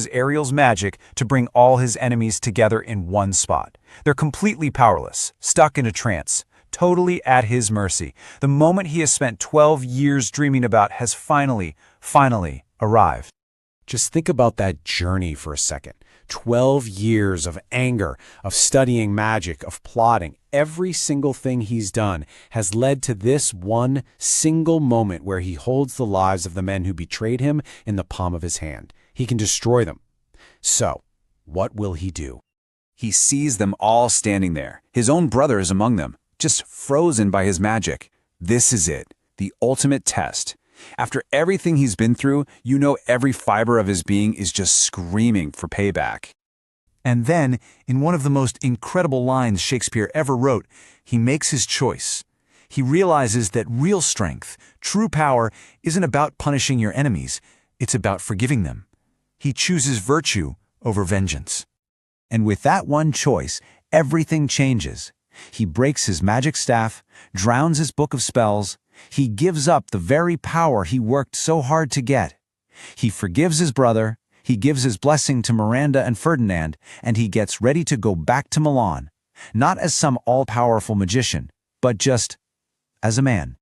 uses Ariel's magic to bring all his enemies together in one spot. They're completely powerless, stuck in a trance, totally at his mercy. The moment he has spent 12 years dreaming about has finally arrived. Just think about that journey for a second. 12 years of anger, of studying magic, of plotting. Every single thing he's done has led to this one single moment where he holds the lives of the men who betrayed him in the palm of his hand. He can destroy them. So, what will he do? He sees them all standing there. His own brother is among them, just frozen by his magic. This is it, the ultimate test. After everything he's been through, you know every fiber of his being is just screaming for payback. And then, in one of the most incredible lines Shakespeare ever wrote, he makes his choice. He realizes that real strength, true power, isn't about punishing your enemies, it's about forgiving them. He chooses virtue over vengeance. And with that one choice, everything changes. He breaks his magic staff, drowns his book of spells. He gives up the very power he worked so hard to get. He forgives his brother, he gives his blessing to Miranda and Ferdinand, and he gets ready to go back to Milan, not as some all-powerful magician, but just as a man.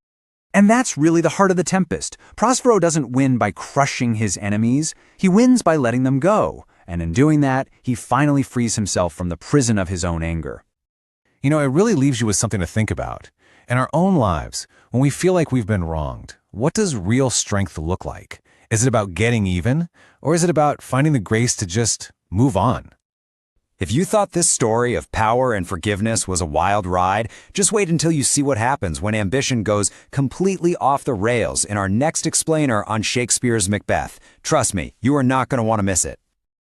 And that's really the heart of the Tempest. Prospero doesn't win by crushing his enemies, he wins by letting them go, and in doing that, he finally frees himself from the prison of his own anger. You know, it really leaves you with something to think about. In our own lives, when we feel like we've been wronged, what does real strength look like? Is it about getting even, or is it about finding the grace to just move on? If you thought this story of power and forgiveness was a wild ride, just wait until you see what happens when ambition goes completely off the rails in our next explainer on Shakespeare's Macbeth. Trust me, you are not going to want to miss it.